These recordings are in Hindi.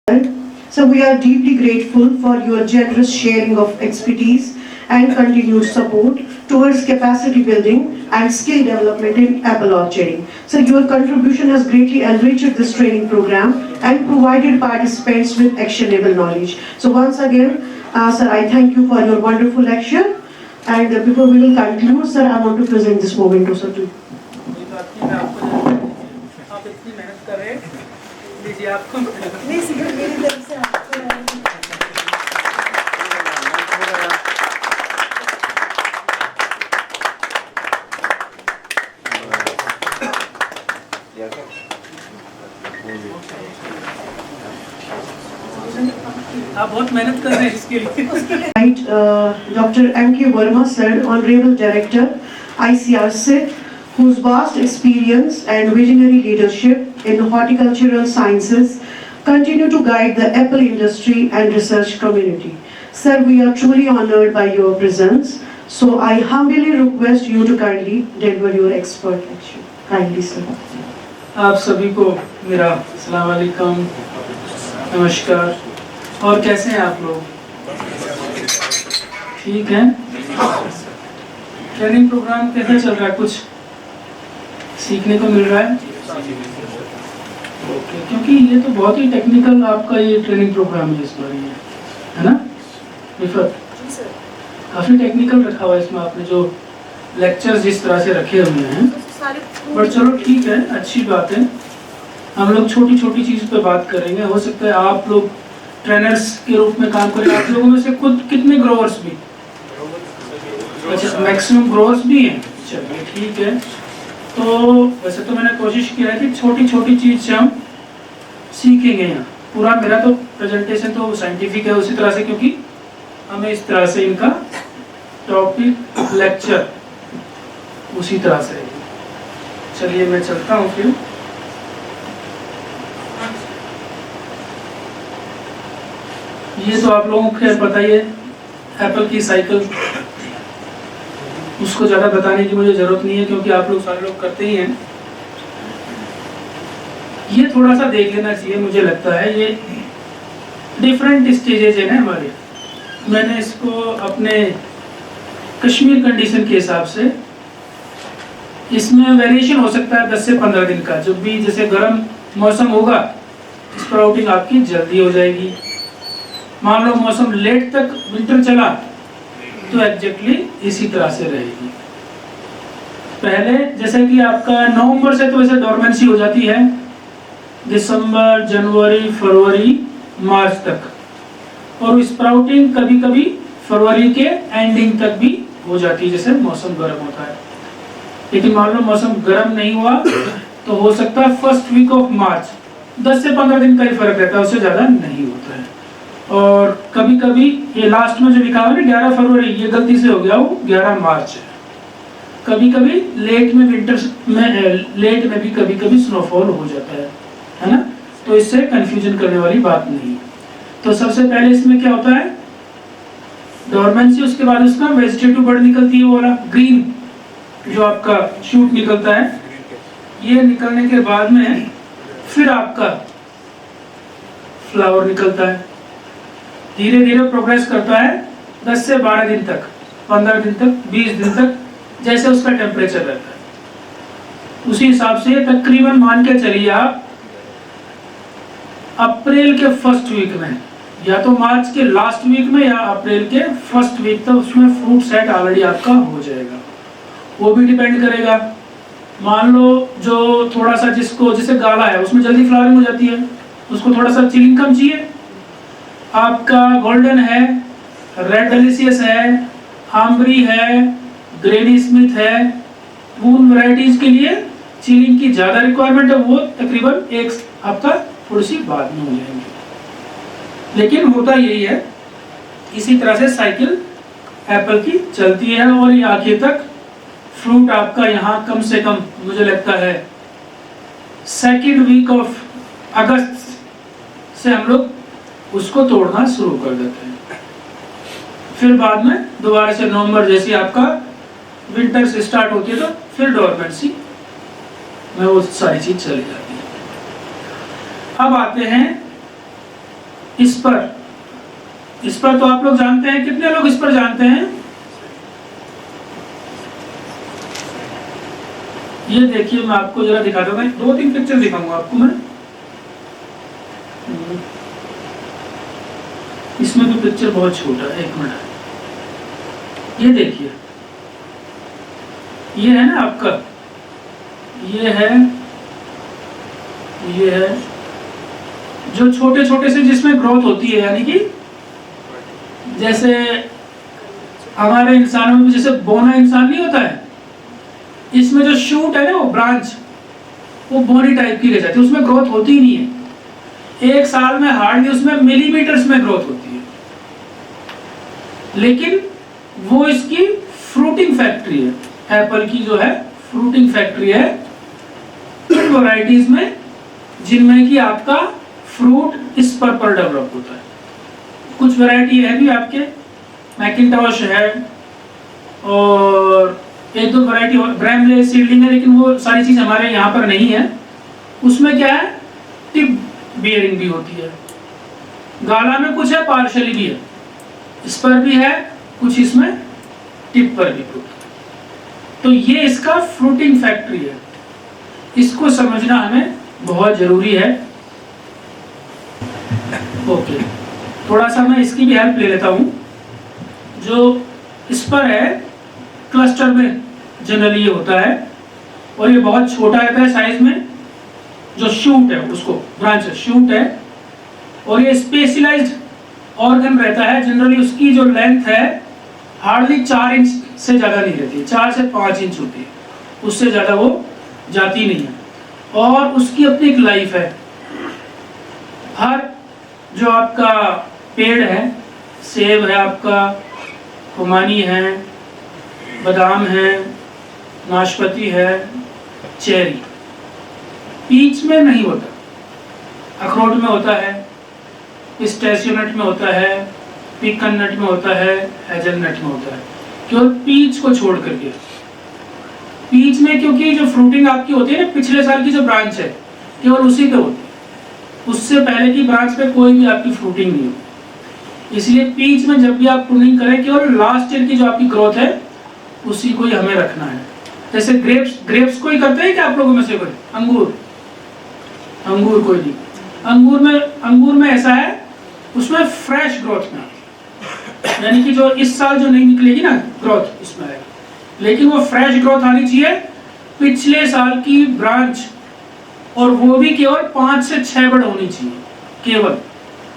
So we are deeply grateful for your generous sharing of expertise and continued support towards capacity building and skill development in apple orcharding. So your contribution has greatly enriched this training program and provided participants with actionable knowledge. So once again, sir, I thank you for your wonderful lecture. And before we will conclude, sir, I want to present this memento, sir, to you. आप इतनी मेहनत कर रहे हैं, लीजिए आपको मेरी तरफ से आपको आप बहुत मेहनत कर रहे हैं इसके लिए। Right, Dr. M.K. Verma, sir, Honorable Director, ICRC, whose vast experience and visionary leadership in horticultural sciences continue to guide the apple industry and research community. Sir, we are truly honored by your presence, so I humbly request you to kindly deliver your expert lecture. Kindly, sir. आप सभी को मेरा अस्सलाम वालेकुम, नमस्कार। और कैसे हैं आप लोग? ठीक हैं? ट्रेनिंग प्रोग्राम कैसा चल रहा है? कुछ सीखने को मिल रहा है? ओके, क्योंकि ये तो बहुत ही टेक्निकल आपका ये ट्रेनिंग प्रोग्राम है इस बार, ये है ना रिफत? काफ़ी टेक्निकल रखा हुआ है इसमें आपने जो लेक्चर्स जिस तरह से रखे हुए हैं। बट चलो ठीक है, अच्छी बात है। हम लोग छोटी छोटी चीज़ पे बात करेंगे। हो सकता है आप लोग ट्रेनर्स के रूप में काम करें। आप लोगों में से खुद कितने ग्रोवर्स भी? अच्छा, मैक्सिमम ग्रोवर्स भी हैं। चलिए ठीक है। तो वैसे तो मैंने कोशिश किया है कि छोटी छोटी चीज़ से हम सीखेंगे। यहाँ पूरा मेरा तो प्रेजेंटेशन तो साइंटिफिक है उसी तरह से, क्योंकि हमें इस तरह से इनका टॉपिक लेक्चर उसी तरह से। चलिए मैं चलता हूँ फिर। ये तो आप लोगों को खैर पता ही है, एप्पल की साइकिल, उसको ज़्यादा बताने की मुझे ज़रूरत नहीं है क्योंकि आप लोग सारे लोग करते ही हैं। ये थोड़ा सा देख लेना चाहिए, मुझे लगता है ये डिफरेंट स्टेजेज हैं हमारे। मैंने इसको अपने कश्मीर कंडीशन के हिसाब से, इसमें वेरिएशन हो सकता है 10 से 15 दिन का। जब भी जैसे गर्म मौसम होगा, स्प्राउटिंग आपकी जल्दी हो जाएगी। मान लो मौसम लेट तक विंटर चला तो एग्जैक्टली इसी तरह से रहेगी। पहले जैसे कि आपका नवंबर से तो वैसे डोरमेंसी हो जाती है, दिसंबर, जनवरी, फरवरी, मार्च तक, और स्प्राउटिंग कभी कभी फरवरी के एंडिंग तक भी हो जाती है जैसे मौसम गर्म होता है। लेकिन मान लो मौसम गर्म नहीं हुआ तो हो सकता है फर्स्ट वीक ऑफ मार्च, 10 से 15 दिन का ही फर्क रहता है, उससे ज़्यादा नहीं होता है। और कभी कभी ये लास्ट में जो लिखा हुआ है 11 फरवरी, ये गलती से हो गया, वो 11 मार्च है। कभी कभी लेट में विंटर में, लेट में भी कभी कभी स्नोफॉल हो जाता है ना? तो इससे कंफ्यूजन करने वाली बात नहीं। तो सबसे पहले इसमें क्या होता है, डोरमेंसी, उसके बाद उसका वेजिटेटिव बर्ड निकलती है, वो वाला ग्रीन जो आपका शूट निकलता है। ये निकलने के बाद में फिर आपका फ्लावर निकलता है, धीरे धीरे प्रोग्रेस करता है 10 से 12 दिन तक, 15 दिन तक, 20 दिन तक, जैसे उसका टेम्परेचर रहता है। उसी हिसाब से तकरीबन मान के चलिए आप अप्रैल के फर्स्ट वीक में, या तो मार्च के लास्ट वीक में या अप्रैल के फर्स्ट वीक तक उसमें फ्रूट सेट ऑलरेडी आपका हो जाएगा। वो भी डिपेंड करेगा, मान लो जो थोड़ा सा जिसको जैसे गाला है उसमें जल्दी फ्लावरिंग हो जाती है, उसको थोड़ा सा चिलिंग कम चाहिए। आपका गोल्डन है, रेड डेलिशियस है, आम्बरी है, ग्रेनी स्मिथ है, उन वैरायटीज के लिए चिलिंग की ज़्यादा रिक्वायरमेंट है, वो तकरीबन एक हफ्ता थोड़ी सी बाद में हो जाएंगे। लेकिन होता यही है, इसी तरह से साइकिल एप्पल की चलती है और ये आखिर तक फ्रूट आपका यहाँ कम से कम मुझे लगता है सेकेंड वीक ऑफ अगस्त से हम लोग उसको तोड़ना शुरू कर देते हैं। फिर बाद में दोबारा से नवंबर जैसी आपका विंटर से स्टार्ट होती है तो फिर डोरमेंसी में वो सारी चीज चली जाती है। अब आते हैं इस पर तो आप लोग जानते हैं, कितने लोग इस पर जानते हैं? ये देखिए, मैं आपको जरा दिखाता हूँ, 2-3 पिक्चर दिखाऊंगा आपको मैं। इसमें तो पिक्चर बहुत छोटा है, 1 मिनट। ये देखिए, ये है ना आपका, ये है जो छोटे छोटे से जिसमें ग्रोथ होती है, यानी कि जैसे हमारे इंसानों में जैसे बोना इंसान नहीं होता है, इसमें जो शूट है ना, वो ब्रांच, वो बोनी टाइप की रह जाती है, उसमें ग्रोथ होती ही नहीं है। 1 साल में हार्डली उसमें मिलीमीटर्स में ग्रोथ होती है, लेकिन वो इसकी फ्रूटिंग फैक्ट्री है। एप्पल की जो है फ्रूटिंग फैक्ट्री है उन वैरायटीज में जिनमें कि आपका फ्रूट इस पर डेवलप होता है। कुछ वैरायटी है भी आपके, मैकिंटॉश है और 1-2 वैरायटी ब्रैमले सीडलिंग है, लेकिन वो सारी चीज़ हमारे यहाँ पर नहीं है। उसमें क्या है, टिप बियरिंग भी होती है। गाला में कुछ है, पार्शली भी है, इस पर भी है कुछ, इसमें टिप पर भी कुछ। तो ये इसका फ्रूटिंग फैक्ट्री है, इसको समझना हमें बहुत जरूरी है। ओके, थोड़ा सा मैं इसकी भी हेल्प ले लेता हूँ। जो इस पर है, क्लस्टर में जनरली ये होता है, और ये बहुत छोटा रहता है साइज में। जो शूट है उसको ब्रांच शूट है, और ये स्पेशलाइज्ड ऑर्गन रहता है। जनरली उसकी जो लेंथ है हार्डली 4 इंच से ज़्यादा नहीं रहती है, 4 से 5 इंच होती है, उससे ज़्यादा वो जाती नहीं है। और उसकी अपनी एक लाइफ है। हर जो आपका पेड़ है, सेब है आपका, खुमानी है, बादाम है, नाशपाती है, चेरी, पीच में नहीं होता, अखरोट में होता है, पिस्ताचियो नट में होता है, पीकन नट में होता है, हेजलनट में होता है, केवल पीच को छोड़ करके। पीच में क्योंकि जो फ्रूटिंग आपकी होती है ना, पिछले साल की जो ब्रांच है केवल उसी पे होती है, उससे पहले की ब्रांच पे कोई भी आपकी फ्रूटिंग नहीं होती। इसलिए पीच में जब भी आप प्रूनिंग करें, केवल लास्ट ईयर की जो आपकी ग्रोथ है उसी को ही हमें रखना है। जैसे ग्रेप्स को ही करते हैं क्या आप लोगों में से कोई? अंगूर कोई नहीं। अंगूर में ऐसा है, उसमें फ्रेश ग्रोथ में, यानी कि जो इस साल जो नहीं निकलेगी ना ग्रोथ उसमें आएगी, लेकिन वो फ्रेश ग्रोथ आनी चाहिए पिछले साल की ब्रांच, और वो भी केवल 5 से 6 बड़ होनी चाहिए केवल,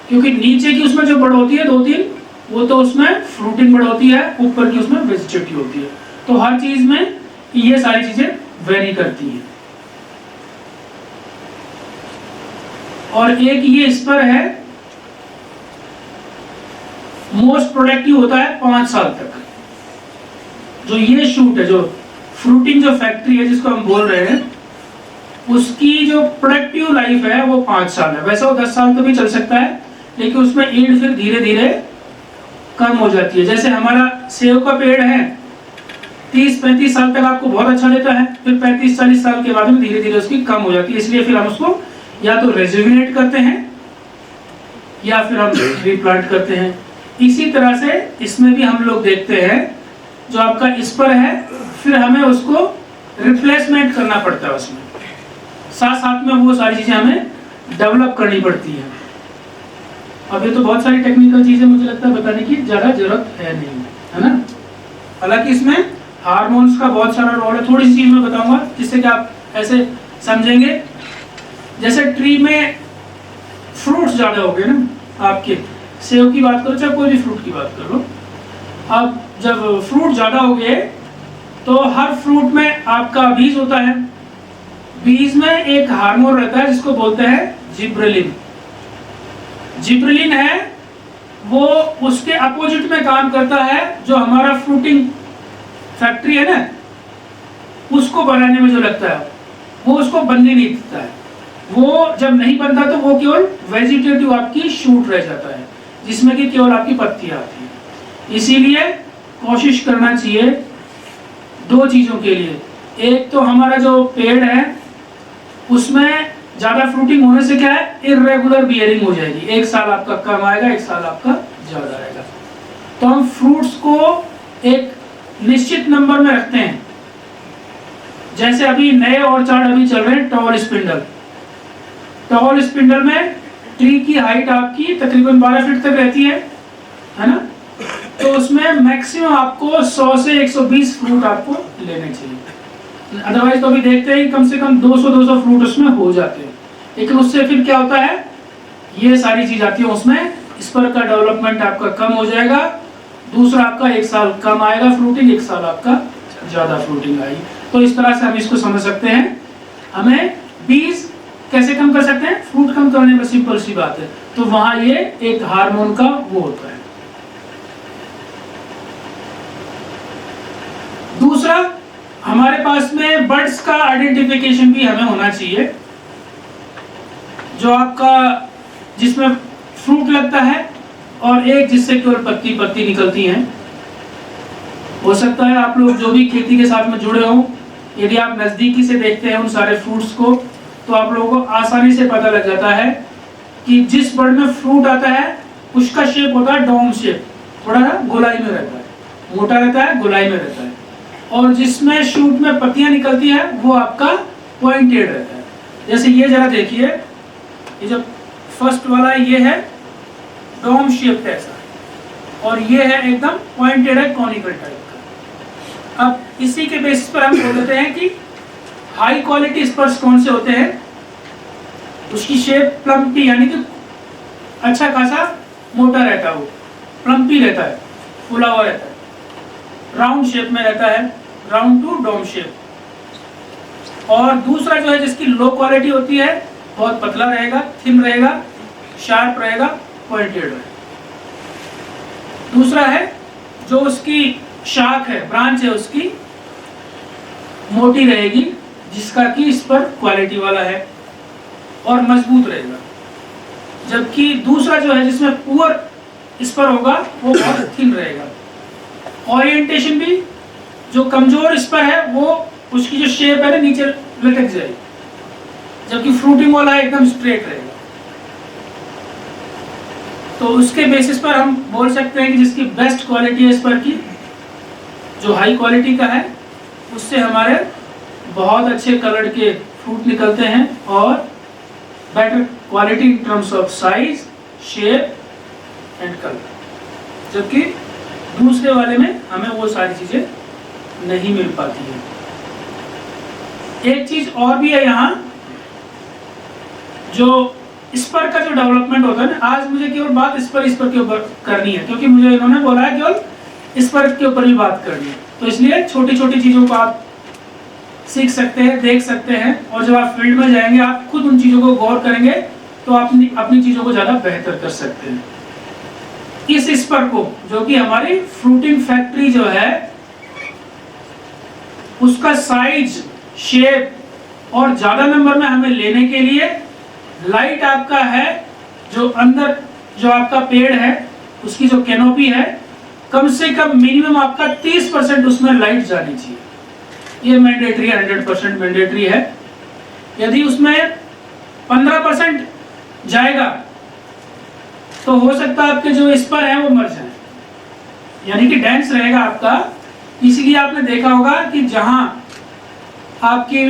क्योंकि नीचे की उसमें जो बड़ होती है 2-3, वो तो उसमें फ्रूटिंग बड़ होती है, ऊपर की उसमें वेजिटेटिव होती है। तो हर चीज में ये सारी चीजें वेरी करती हैं। और एक ये इस पर है, मोस्ट प्रोडक्टिव होता है 5 साल तक। जो ये शूट है, जो फ्रूटिंग जो फैक्ट्री है जिसको हम बोल रहे हैं, उसकी जो प्रोडक्टिव लाइफ है वो 5 साल है। वैसे वो 10 साल तो भी चल सकता है, लेकिन उसमें ईल्ड फिर धीरे धीरे कम हो जाती है। जैसे हमारा सेव का पेड़ है, 30-35 साल तक आपको बहुत अच्छा देता है, फिर 35-40 साल के बाद में धीरे धीरे उसकी कम हो जाती है। इसलिए फिर हम उसको या तो रेजुविनेट करते हैं या फिर हम रिप्लांट करते हैं। इसी तरह से इसमें भी हम लोग देखते हैं, जो आपका इस पर है, फिर हमें उसको रिप्लेसमेंट करना पड़ता है, उसमें साथ साथ में वो सारी चीजें हमें डेवलप करनी पड़ती है। अब ये तो बहुत सारी टेक्निकल चीजें मुझे लगता है बताने की ज्यादा जरूरत है नहीं, है ना। हालांकि इसमें हार्मोन्स का बहुत सारा रोल है। थोड़ी सी चीज मैं बताऊंगा जिससे कि आप ऐसे समझेंगे। जैसे ट्री में फ्रूट्स ज्यादा हो गए ना, आपके सेब की बात करो चाहे कोई भी फ्रूट की बात कर लो, अब जब फ्रूट ज्यादा हो गए तो हर फ्रूट में आपका बीज होता है। बीज में एक हार्मोन रहता है जिसको बोलते हैं जिब्रेलिन। जिब्रेलिन है वो उसके अपोजिट में काम करता है। जो हमारा फ्रूटिंग फैक्ट्री है ना, उसको बनाने में जो लगता है वो उसको बनने नहीं देता है। वो जब नहीं बनता तो वो केवल वेजिटेटिव आपकी शूट रह जाता है, जिसमें कि केवल आपकी पत्तियां आती है। इसीलिए कोशिश करना चाहिए 2 चीजों के लिए। एक तो हमारा जो पेड़ है उसमें ज़्यादा फ्रूटिंग होने से क्या है, इरेगुलर बियरिंग हो जाएगी, एक साल आपका कम आएगा, एक साल आपका ज़्यादा आएगा। तो हम फ्रूट्स को एक निश्चित नंबर में रखते हैं। जैसे अभी नए ऑर्चार्ड अभी चल रहे हैं टॉल स्पिंडल। टॉल स्पिंडल में ट्री की हाइट आपकी तकरीबन 12 फीट तक रहती है ना? तो उसमें मैक्सिमम आपको 100 से 120 फ्रूट आपको लेने चाहिए। अदरवाइज तो अभी देखते हैं कम से कम 200 फ्रूट उसमें हो जाते हैं। लेकिन उससे फिर क्या होता है, ये सारी चीज आती है उसमें, स्पर का डेवलपमेंट आपका कम हो जाएगा। दूसरा आपका एक साल कम आएगा फ्रूटिंग, एक साल आपका ज्यादा फ्रूटिंग आएगी। तो इस तरह से हम इसको समझ सकते हैं। हमें बीज कैसे कम कर सकते हैं, फ्रूट कम करने में सिंपल सी बात है। तो वहां ये एक हार्मोन का वो होता है। दूसरा, हमारे पास में बर्ड्स का आइडेंटिफिकेशन भी हमें होना चाहिए। जो आपका जिसमें फ्रूट लगता है और एक जिससे केवल पत्ती पत्ती निकलती हैं। हो सकता है आप लोग जो भी खेती के साथ में जुड़े हों, यदि आप नजदीकी से देखते हैं उन सारे फ्रूट्स को, तो आप लोगों को आसानी से पता लग जाता है कि जिस बर्ड में फ्रूट आता है उसका शेप होता है डोम शेप, थोड़ा सा गोलाई में रहता है, मोटा रहता है, गोलाई में रहता है। और जिसमें शूट में पत्तियां निकलती है वो आपका पॉइंटेड रहता है। जैसे ये जरा देखिए, ये जो फर्स्ट वाला ये है डोम शेप ऐसा, और ये है एकदम पॉइंटेड है, कॉनिकल टाइप का। अब इसी के बेसिस पर हम बोल देते हैं कि हाई क्वालिटी स्पर्स कौन से होते हैं। उसकी शेप प्लम्पी, यानी कि अच्छा खासा मोटा रहता है, वो प्लम्पी रहता है, फुला हुआ रहता है, राउंड शेप में रहता है, राउंड टू डोम शेप। और दूसरा जो है जिसकी लो क्वालिटी होती है, बहुत पतला रहेगा, थिन रहेगा, शार्प रहेगा, पॉइंटेड रहेगा। दूसरा है जो उसकी शाख है, ब्रांच है उसकी मोटी रहेगी, जिसका कि इस पर क्वालिटी वाला है और मजबूत रहेगा। जबकि दूसरा जो है जिसमें पुअर इस पर होगा वो बहुत थिन रहेगा। ओरिएंटेशन भी जो कमजोर इस पर है वो उसकी जो शेप है ना नीचे लटक जाएगी, जबकि फ्रूटिंग वाला एकदम स्ट्रेट रहेगा। तो उसके बेसिस पर हम बोल सकते हैं कि जिसकी बेस्ट क्वालिटी है इस पर की, जो हाई क्वालिटी का है, उससे हमारे बहुत अच्छे कलर के फ्रूट निकलते हैं और better quality in terms of size, shape and colour. जबकि दूसरे वाले में हमें वो सारी चीजें नहीं मिल पाती है। एक चीज और भी है यहाँ, जो स्पर का जो डेवलपमेंट होता है ना, आज मुझे केवल बात स्पर के ऊपर करनी है, क्योंकि मुझे इन्होंने बोला है केवल स्पर के ऊपर ही बात करनी है। तो इसलिए छोटी छोटी चीजों को आप सीख सकते हैं, देख सकते हैं, और जब आप फील्ड में जाएंगे आप खुद उन चीजों को गौर करेंगे तो आप अपनी चीजों को ज्यादा बेहतर कर सकते हैं। इस स्पर को, जो कि हमारी फ्रूटिंग फैक्ट्री जो है, उसका साइज, शेप और ज्यादा नंबर में हमें लेने के लिए लाइट आपका है, जो अंदर जो आपका पेड़ है उसकी जो कैनोपी है, कम से कम मिनिमम आपका 30% उसमें लाइट जानी चाहिए। ये मैंडेटरी है, 100% मैंडेटरी है। यदि उसमें 15% जाएगा तो हो सकता है आपके जो स्पर है वो मर जाए, यानी कि डेंस रहेगा आपका। इसीलिए आपने देखा होगा कि जहां आपकी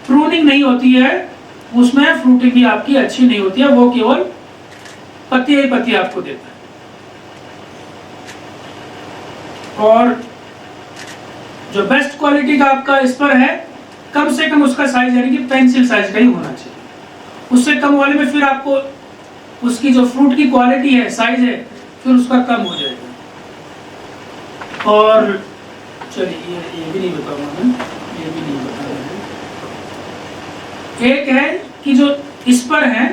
प्रूनिंग नहीं होती है उसमें फ्रूटिंग भी आपकी अच्छी नहीं होती है, वो केवल पत्तियां ही पत्तियां आपको देता है। और जो बेस्ट क्वालिटी का आपका स्पर है, कम से कम उसका साइज यानी कि पेंसिल साइज का ही होना चाहिए। उससे कम वाले में फिर आपको उसकी जो फ्रूट की क्वालिटी है, साइज है, फिर उसका कम हो जाएगा। और चलिए ये भी नहीं बताऊंगा मैं, ये भी नहीं बताऊंगा। एक है कि जो स्पर हैं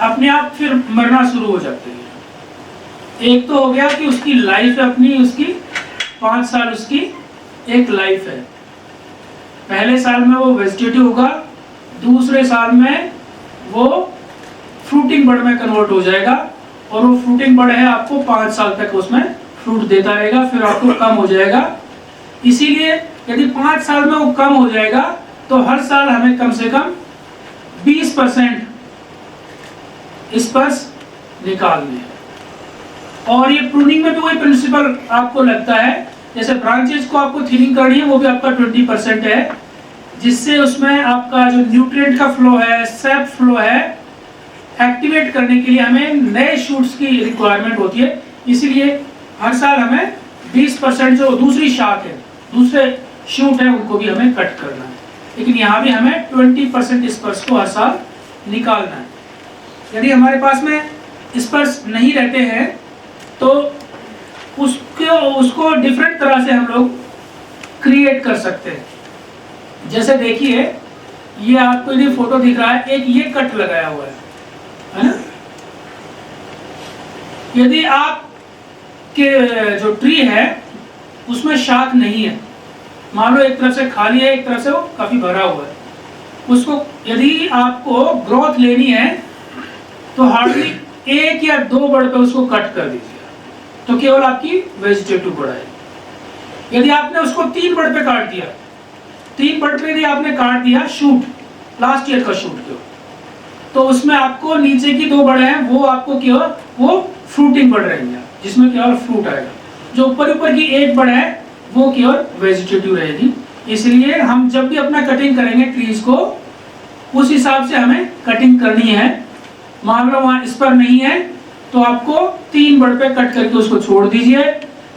अपने आप फिर मरना शुरू हो जाते हैं। एक तो हो गया कि उसकी लाइफ है अपनी, उसकी 5 साल उसकी एक लाइफ है। पहले साल में वो वेजिटेटिव होगा, दूसरे साल में वो फ्रूटिंग बर्ड में कन्वर्ट हो जाएगा, और वो फ्रूटिंग बर्ड है आपको 5 साल तक उसमें फ्रूट देता रहेगा, फिर आपको कम हो जाएगा। इसीलिए यदि 5 साल में वो कम हो जाएगा तो हर साल हमें कम से कम 20% स्पर्श निकालने हैं। और ये प्रूनिंग में भी वही प्रिंसिपल आपको लगता है, जैसे ब्रांचेज को आपको थिनिंग करनी है, वो भी आपका 20% है, जिससे उसमें आपका जो न्यूट्रिएंट का फ्लो है, सैप फ्लो है, एक्टिवेट करने के लिए हमें नए शूट्स की रिक्वायरमेंट होती है। इसीलिए हर साल हमें 20% जो दूसरी शाख है, दूसरे शूट है, उनको भी हमें कट करना है। लेकिन यहाँ भी हमें 20% स्पर्श को हर साल निकालना है। यदि हमारे पास में स्पर्श नहीं रहते हैं तो उसको डिफरेंट तरह से हम लोग क्रिएट कर सकते हैं। जैसे देखिए, ये आपको यदि फोटो दिख रहा है, एक ये कट लगाया हुआ है ना। यदि आप के जो ट्री है उसमें शाख नहीं है, मान लो एक तरफ से खाली है, एक तरफ से वो काफी भरा हुआ है, उसको यदि आपको ग्रोथ लेनी है तो हार्डली 1 या 2 बड़ पे उसको कट कर दीजिए, तो केवल आपकी वेजिटेटिव बढ़ाएगी। यदि आपने उसको 3 बड़ पे काट दिया, 3 बड़ पे यदि आपने काट दिया शूट, लास्ट ईयर का शूट क्यों, तो उसमें आपको नीचे की 2 बड़ हैं वो आपको केवल वो फ्रूटिंग बड़ रहेंगे, जिसमें केवल फ्रूट आएगा। जो ऊपर की 1 बड़ है वो केवल वेजिटेटिव रहेगी। इसलिए हम जब भी अपना कटिंग करेंगे ट्रीज को, उस हिसाब से हमें कटिंग करनी है। मान लो वहां स्पर नहीं है तो आपको 3 बड़ पे कट करके उसको छोड़ दीजिए,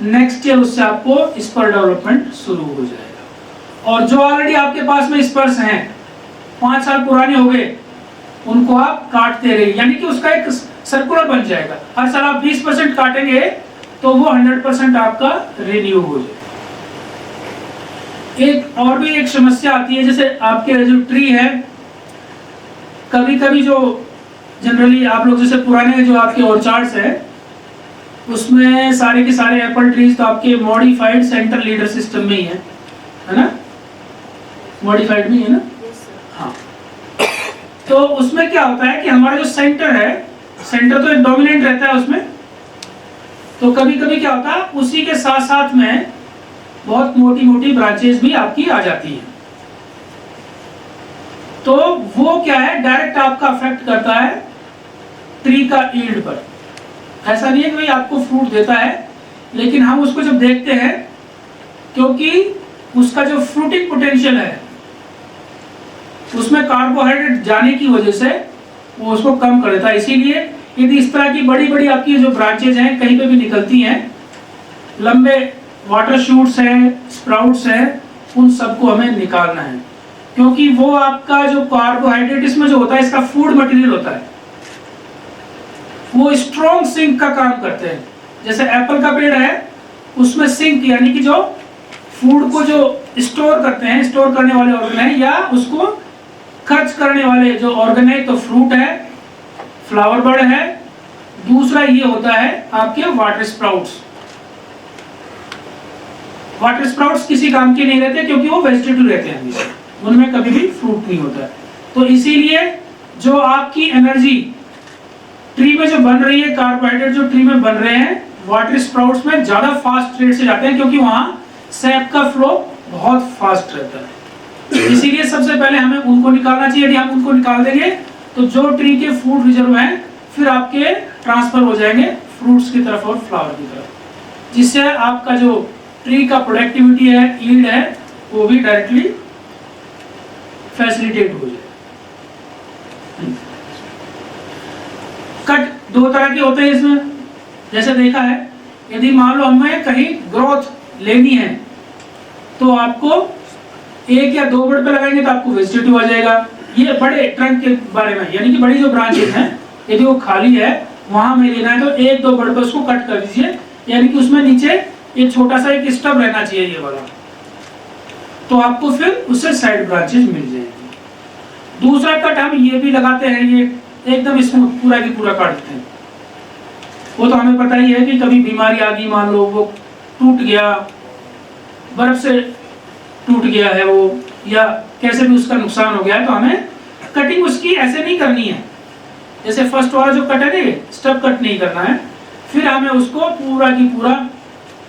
नेक्स्ट ईयर उससे आपको स्पर डेवलपमेंट शुरू हो जाएगा। और जो ऑलरेडी आपके पास में स्पर्स हैं, 5 साल पुराने हो गए, उनको आप काटते रहिए, यानी कि उसका एक सर्कुलर बन जाएगा। हर साल आप 20% काटेंगे तो वो 100% आपका रिन्यू हो जाएगा। एक और भी एक समस्या आती है, जैसे आपके जो ट्री है, कभी कभी जो जनरली आप लोग जैसे पुराने जो आपके ऑर्चार्ड्स है, उसमें सारे के सारे एप्पल ट्रीज तो आपके मॉडिफाइड सेंटर लीडर सिस्टम में ही है ना, मॉडिफाइड में ही है ना। हाँ, तो उसमें क्या होता है कि हमारा जो सेंटर है, सेंटर तो एक डोमिनेंट रहता है उसमें, तो कभी कभी क्या होता है उसी के साथ साथ में बहुत मोटी मोटी ब्रांचेस भी आपकी आ जाती हैं। तो वो क्या है, डायरेक्ट आपका अफेक्ट करता है ट्री का यील्ड पर। ऐसा नहीं है कि भाई आपको फ्रूट देता है, लेकिन हम उसको जब देखते हैं, क्योंकि उसका जो फ्रूटिंग पोटेंशियल है उसमें कार्बोहाइड्रेट जाने की वजह से वो उसको कम कर देता है। इसीलिए यदि इस तरह की बड़ी बड़ी आपकी जो ब्रांचेज हैं कहीं पे भी निकलती हैं, लंबे वाटर शूट्स हैं, स्प्राउट्स हैं, उन सबको हमें निकालना है, क्योंकि वो आपका जो कार्बोहाइड्रेट इसमें जो होता है, इसका फूड मटेरियल होता है, वो स्ट्रॉन्ग सिंक का काम करते हैं। जैसे एप्पल का पेड़ है, उसमें सिंक यानी कि जो फूड को जो स्टोर करते हैं, स्टोर करने वाले ऑर्गन है, या उसको खर्च करने वाले जो ऑर्गन है, तो फ्रूट है, फ्लावर बर्ड है, दूसरा ये होता है आपके वाटर स्प्राउट्स। वाटर स्प्राउट्स किसी काम के नहीं रहते, क्योंकि वो वेजिटेटिव रहते हैं हमेशा, उनमें कभी भी फ्रूट नहीं होता है। तो इसीलिए जो आपकी एनर्जी ट्री में जो बन रही है, कार्बोहाइड्रेट जो ट्री में बन रहे हैं, वाटर स्प्राउट्स में ज्यादा फास्ट रेट से जाते हैं, क्योंकि वहां सैप का फ्लो बहुत फास्ट रहता है। इसीलिए सबसे पहले हमें उनको निकालना चाहिए। यदि हम उनको निकाल देंगे तो जो ट्री के फूड रिजर्व हैं फिर आपके ट्रांसफर हो जाएंगे फ्रूट्स की तरफ और फ्लावर की तरफ, जिससे आपका जो ट्री का प्रोडक्टिविटी है, यील्ड है, वो भी डायरेक्टली फैसिलिटेट हो जाए। कट 2 तरह के होते हैं इसमें, जैसे देखा है, यदि मान लो हमें कहीं ग्रोथ लेनी है तो आपको 1 या 2 बड़ पे लगाएंगे तो आपको वेजिटेटिव आ जाएगा। ये बड़े ट्रंक के बारे में, यानी कि बड़ी जो ब्रांचेस हैं, यदि वो खाली है, वहां में लेना है तो 1-2 बड़ पे उसको कट कर दीजिए, यानी कि उसमें नीचे एक छोटा सा एक स्टब रहना चाहिए ये वाला, तो आपको फिर उससे साइड ब्रांचेस मिल जाएंगी। दूसरा कट हम ये भी लगाते हैं, ये एकदम स्मूथ पूरा की पूरा काट देते हैं। वो तो हमें पता ही है कि कभी बीमारी आ गई, मान लो वो टूट गया, बर्फ से टूट गया है वो, या कैसे भी उसका नुकसान हो गया है, तो हमें कटिंग उसकी ऐसे नहीं करनी है जैसे फर्स्ट वाला जो कट है, स्टब कट नहीं करना है, फिर हमें उसको पूरा की पूरा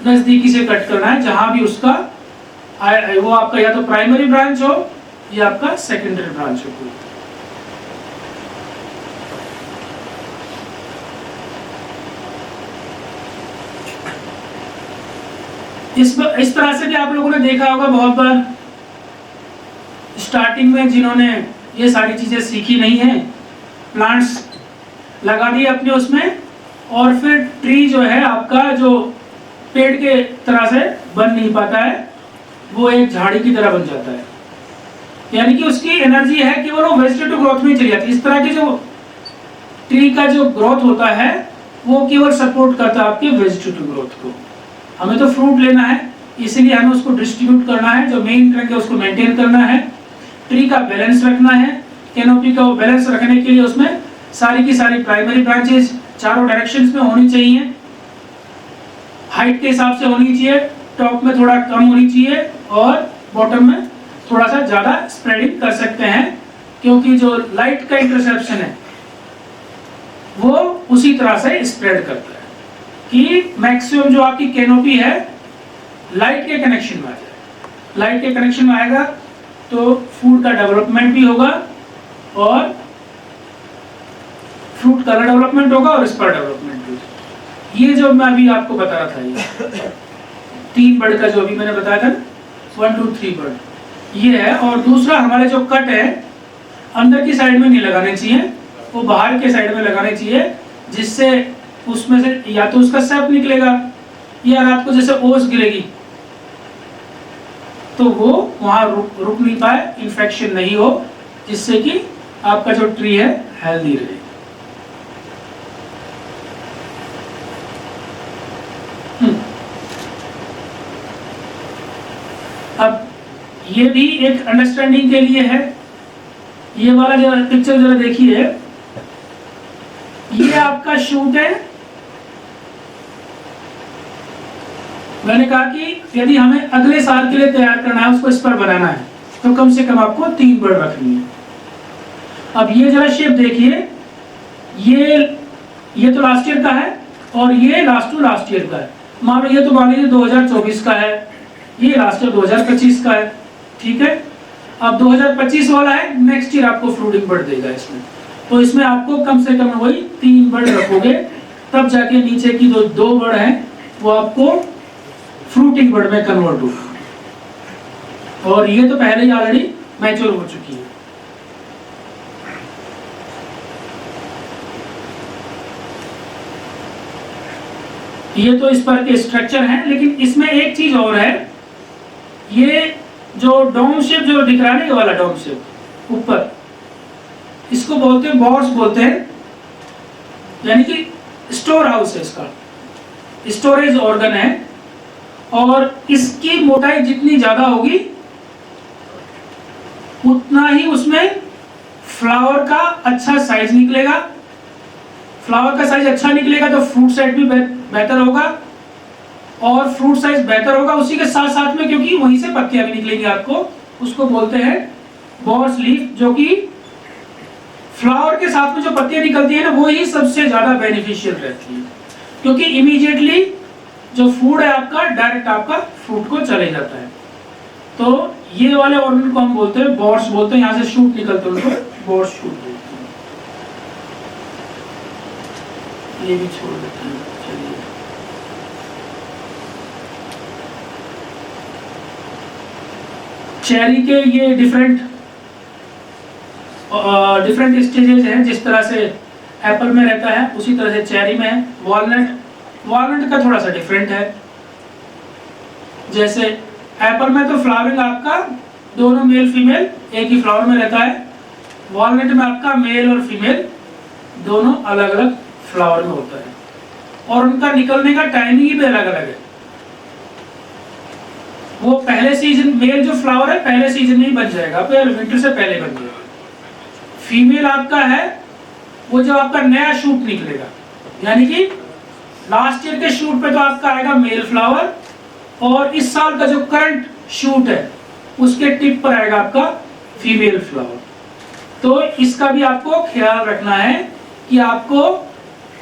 नजदीकी से कट करना है, जहां भी उसका वो आपका या तो प्राइमरी ब्रांच हो या आपका सेकेंडरी ब्रांच हो। इस तरह से भी आप लोगों ने देखा होगा बहुत बार, स्टार्टिंग में जिन्होंने ये सारी चीज़ें सीखी नहीं है, प्लांट्स लगा दिए अपने उसमें, और फिर ट्री जो है आपका जो पेड़ के तरह से बन नहीं पाता है, वो एक झाड़ी की तरह बन जाता है। यानी कि उसकी एनर्जी है कि वो वेजिटेटिव ग्रोथ में चली जाती है। इस तरह की जो ट्री का जो ग्रोथ होता है वो केवल सपोर्ट करता है आपके वेजिटेटिव ग्रोथ को। हमें तो फ्रूट लेना है, इसीलिए हमें उसको डिस्ट्रीब्यूट करना है, जो मेन ट्रंक है उसको मेंटेन करना है, ट्री का बैलेंस रखना है। कैनोपी का बैलेंस रखने के लिए उसमें सारी की सारी प्राइमरी ब्रांचेस चारों डायरेक्शंस में होनी चाहिए, हाइट के हिसाब से होनी चाहिए, टॉप में थोड़ा कम होनी चाहिए और बॉटम में थोड़ा सा ज़्यादा स्प्रेडिंग कर सकते हैं, क्योंकि जो लाइट का इंटरसेप्शन है वो उसी तरह से स्प्रेड करता है कि मैक्सिमम जो आपकी कैनोपी है लाइट के कनेक्शन में आ जाए। लाइट के कनेक्शन में आएगा तो फूड का डेवलपमेंट भी होगा और फ्रूट कलर डेवलपमेंट होगा और स्पर डेवलपमेंट भी होगा। ये जो मैं अभी आपको बता रहा था, ये 3 बर्ड का जो अभी मैंने बताया था, 1 2 3 बर्ड ये है। और दूसरा हमारे जो कट है अंदर की साइड में नहीं लगाने चाहिए, वो बाहर के साइड में लगाने चाहिए, जिससे उसमें से या तो उसका सैप निकलेगा या रात को जैसे ओस गिरेगी तो वो वहां रुक नहीं पाए, इन्फेक्शन नहीं हो, जिससे कि आपका जो ट्री है हेल्दी रहे। अब ये भी एक अंडरस्टैंडिंग के लिए है। ये वाला जो पिक्चर जरा देखिए, ये आपका शूट है। मैंने कहा कि यदि हमें अगले साल के लिए तैयार करना है, उसको इस पर बनाना है, तो कम से कम आपको 3 बर्ड रखनी है। अब ये जरा शेप देखिए, ये तो लास्ट ईयर का है और ये लास्ट टू लास्ट ईयर का है। मान लो ये तो मान लीजिए 2024 का है, ये लास्ट ईयर 2025 का है, ठीक है। अब 2025 वाला है, नेक्स्ट ईयर आपको फ्रूटिंग बर्ड देगा इसमें, तो इसमें आपको कम से कम वही 3 बर्ड रखोगे, तब जाके नीचे की जो 2 बर्ड हैं वो आपको फ्रूटिंग बर्ड में कन्वर्ट होगा। और ये तो पहले ही ऑलरेडी मैच्योर हो चुकी है। ये तो इस पर के स्ट्रक्चर हैं, लेकिन इसमें एक चीज और है, ये जो डोम शेप जो दिख रहा है ना, ये वाला डोम शेप ऊपर, इसको बोलते हैं बॉर्स बोलते हैं, यानी कि स्टोर हाउस है, इसका स्टोरेज ऑर्गन है। और इसकी मोटाई जितनी ज्यादा होगी उतना ही उसमें फ्लावर का अच्छा साइज निकलेगा। फ्लावर का साइज अच्छा निकलेगा तो फ्रूट साइज भी बेहतर होगा, और फ्रूट साइज बेहतर होगा उसी के साथ साथ में, क्योंकि वहीं से पत्तियां भी निकलेंगी आपको। उसको बोलते हैं बॉर्स लीफ, जो कि फ्लावर के साथ में जो पत्तियां निकलती है ना, वो ही सबसे ज्यादा बेनिफिशियल रहती है, क्योंकि इमीडिएटली जो फूड है आपका डायरेक्ट आपका फ्रूट को चले जाता है। तो ये वाले ऑर्गन को हम बोलते हैं बॉर्स बोलते हैं, यहाँ से शूट निकलते हैं, उनको बॉर्स शूट बोलते हैं। ये भी छोड़ देते हैं, चलिए। चेरी के ये डिफरेंट स्टेजेस हैं, जिस तरह से एप्पल में रहता है उसी तरह से चेरी में है। वॉलनट का थोड़ा सा डिफरेंट है, जैसे एप्पल में तो फ्लावरिंग आपका दोनों मेल फीमेल एक ही फ्लावर में रहता है, वॉलनट में आपका मेल और फीमेल दोनों अलग अलग फ्लावर में होता है, और उनका निकलने का टाइमिंग भी अलग अलग है। वो पहले सीजन मेल जो फ्लावर है पहले सीजन में ही बन जाएगा, विंटर से पहले बन जाएगा। फीमेल आपका है वो जो आपका नया शूट निकलेगा, यानी कि लास्ट ईयर के शूट पे तो आपका आएगा मेल फ्लावर, और इस साल का जो करंट शूट है उसके टिप पर आएगा आपका फीमेल फ्लावर। तो इसका भी आपको ख्याल रखना है कि आपको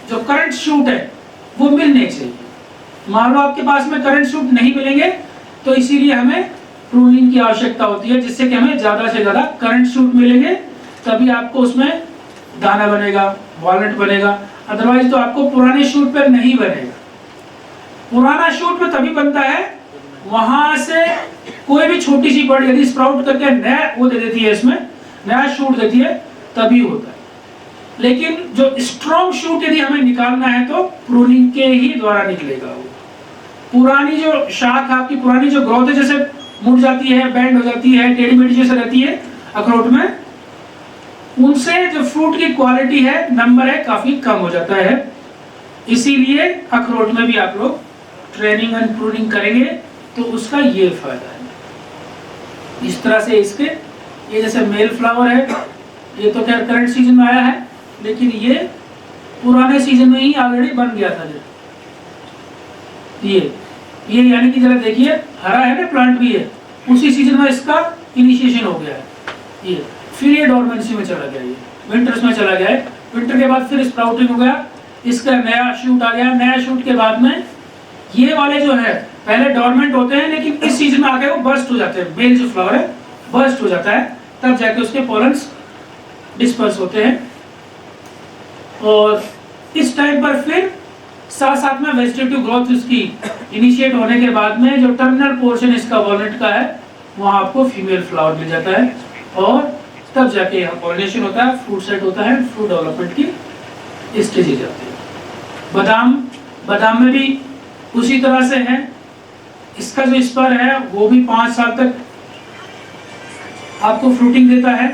जो करंट शूट है वो मिलने चाहिए। मान लो आपके पास में करंट शूट नहीं मिलेंगे, तो इसीलिए हमें प्रूनिंग की आवश्यकता होती है, जिससे कि हमें ज्यादा से ज्यादा करंट शूट मिलेंगे, तभी आपको उसमें दाना बनेगा, वॉलनट बनेगा। अदरवाइज तो आपको पुराने शूट पर नहीं बनेगा। पुराना शूट में तभी बनता है वहां से कोई भी छोटी सी बर्ड यदि स्प्राउट करके नया वो दे देती है, इसमें नया शूट देती है, तभी होता है। लेकिन जो स्ट्रॉन्ग शूट यदि हमें निकालना है तो प्रूनिंग के ही द्वारा निकलेगा। वो पुरानी जो शाख, आपकी पुरानी जो ग्रोथ है, जैसे मुड़ जाती है, बैंड हो जाती है, टेढ़ी मेढ़ी जैसे रहती है अखरोट में, उनसे जो फ्रूट की क्वालिटी है, नंबर है, काफी कम हो जाता है। इसीलिए अखरोट में भी आप लोग ट्रेनिंग एंड प्रूनिंग करेंगे तो उसका ये फायदा है। इस तरह से इसके ये जैसे मेल फ्लावर है, ये तो खैर करंट सीजन में आया है, लेकिन ये पुराने सीजन में ही ऑलरेडी बन गया था। ये यानी कि जरा देखिए, हरा है ना, प्लांट भी है, उसी सीजन में इसका इनिशिएशन हो गया है। ये फिर ये डॉर्मेंसी में चला गया, ये विंटर्स में चला गया है। विंटर के बाद फिर स्प्राउटिंग हो गया, इसका नया शूट आ गया। नया शूट के बाद में ये वाले जो है पहले डॉर्मेंट होते हैं, लेकिन इस सीजन में आके वो बर्स्ट हो जाते हैं। मेल जो फ्लावर है बर्स्ट हो जाता है, तब जाके उसके पोलन्स डिस्पर्स होते हैं। और इस टाइम पर फिर साथ साथ में वेजिटेटिव ग्रोथ उसकी इनिशिएट होने के बाद में जो टर्मिनल पोर्शन इसका वॉलनट का है, वहाँ आपको फीमेल फ्लावर मिल जाता है, और तब जाके यहाँ पॉलिनेशन होता है, फ्रूट सेट होता है, फ्रूट डेवलपमेंट की स्टेजेज आती है। बादाम में भी उसी तरह से है। इसका जो स्पर है वो भी 5 साल तक आपको फ्रूटिंग देता है।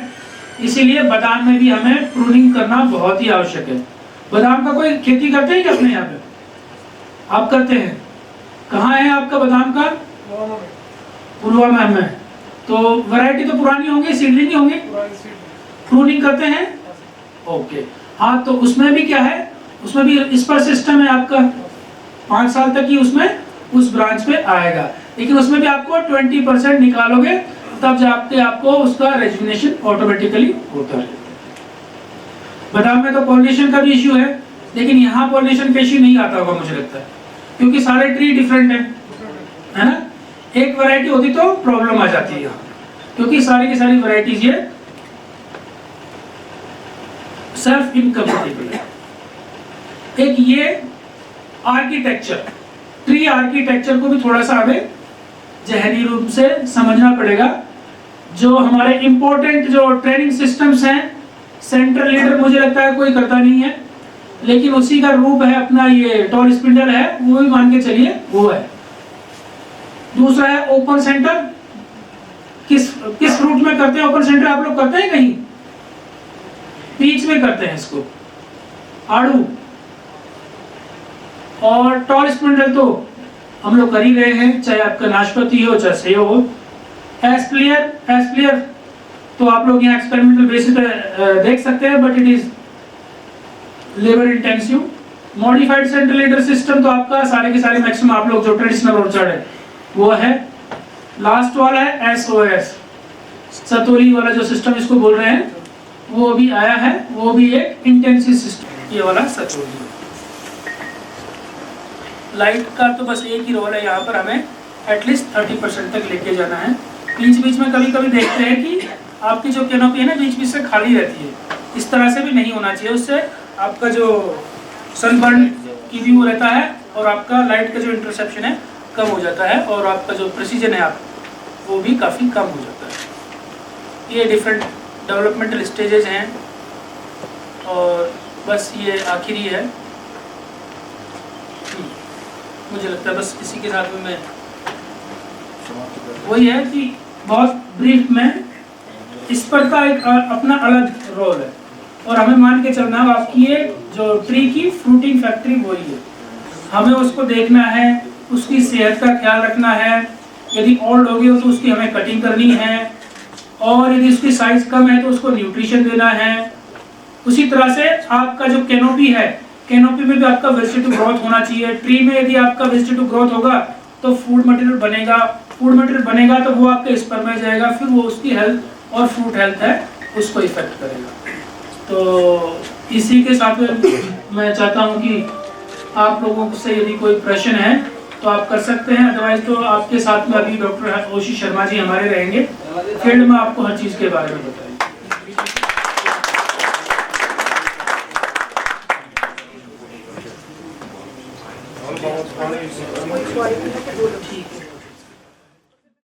इसीलिए बादाम में भी हमें प्रूनिंग करना बहुत ही आवश्यक है। बादाम का कोई खेती करते हैं क्या अपने यहाँ पे? आप करते हैं? कहाँ है आपका बादाम का? पुलवामा में। तो वैरायटी तो पुरानी होंगी, सीडलिंग ही होंगी, प्रूनिंग करते हैं। ओके, हाँ, तो उसमें भी क्या है, उसमें भी स्पर सिस्टम है आपका। 5 साल तक ही उसमें उस ब्रांच पे आएगा, लेकिन उसमें भी आपको 20% निकालोगे, तब जाके आपको उसका रेजुविनेशन ऑटोमेटिकली होता है। बादाम में तो पॉलिनेशन का भी इश्यू है, लेकिन यहाँ पॉलिनेशन का इश्यू नहीं आता होगा मुझे लगता है, क्योंकि सारे ट्री डिफरेंट है ना। एक वैरायटी होती तो प्रॉब्लम आ जाती है यहाँ, क्योंकि सारी की सारी वैरायटीज ये सेल्फ इनकम्पेटिबल है। एक ये आर्किटेक्चर, ट्री आर्किटेक्चर को भी थोड़ा सा हमें जहनी रूप से समझना पड़ेगा। जो हमारे इंपॉर्टेंट जो ट्रेनिंग सिस्टम्स हैं, सेंट्रल लीडर मुझे लगता है कोई करता नहीं है, लेकिन उसी का रूप है अपना ये टॉल स्पिंडल है, वो भी मान के चलिए वो है। दूसरा है ओपन सेंटर। किस फ्रूट में करते हैं ओपन सेंटर? आप लोग करते हैं कहीं? पीच में करते हैं इसको, आड़ू। और टॉल स्पिंडल तो हम लोग कर ही रहे हैं, चाहे आपका नाशपाती हो चाहे सेब हो। एस्प्लियर तो आप लोग यहाँ एक्सपेरिमेंटल बेसिस पे देख सकते हैं, but it is labour intensive. Modified central leader system तो आपका सारे के सारे मैक्सिमम आप लोग जो ट्रेडिशनल ऑर्चर्ड है वो है। लास्ट वाला है SOS, सतोरी वाला जो सिस्टम इसको बोल रहे हैं, वो भी आया है, वो भी एक इंटेंसिव सिस्टम। ये वाला सतोरी। लाइट का तो बस एक ही रोल है, यहाँ पर हमें एटलीस्ट 30% तक लेके जाना है। बीच बीच में कभी कभी देखते हैं कि आपकी जो कैनोपी है ना, बीच बीच से खाली रहती है, इस तरह से भी नहीं होना चाहिए। उससे आपका जो सनबर्न की व्यू रहता है और आपका लाइट का जो इंटरसेप्शन है कम हो जाता है, और आपका जो प्रिसीजन है आप वो भी काफ़ी कम हो जाता है। ये डिफरेंट डेवलपमेंटल स्टेजेस हैं, और बस ये आखिरी है। मुझे लगता है बस इसी के साथ में मैं वही है कि बहुत ब्रीफ में इस पर का एक अपना अलग रोल है, और हमें मान के चलना है आपकी ये जो ट्री की फ्रूटिंग फैक्ट्री वही है। हमें उसको देखना है, उसकी सेहत का ख्याल रखना है। यदि ओल्ड हो गई हो तो उसकी हमें कटिंग करनी है, और यदि उसकी साइज कम है तो उसको न्यूट्रिशन देना है। उसी तरह से आपका जो कैनोपी है, कैनोपी में भी आपका वेजिटेटिव ग्रोथ होना चाहिए। ट्री में यदि आपका वेजिटेटिव ग्रोथ होगा तो फूड मटेरियल बनेगा, फूड मटेरियल बनेगा तो वो आपके स्पर्म में जाएगा, फिर वो उसकी हेल्थ और फ्रूट हेल्थ है उसको इफेक्ट करेगा। तो इसी के साथ मैं चाहता हूँ कि आप लोगों से यदि कोई प्रश्न है तो आप कर सकते हैं, अदरवाइज तो आपके साथ में अभी डॉक्टर ओशी शर्मा जी हमारे रहेंगे, फील्ड में आपको हर चीज़ के बारे में बताएंगे।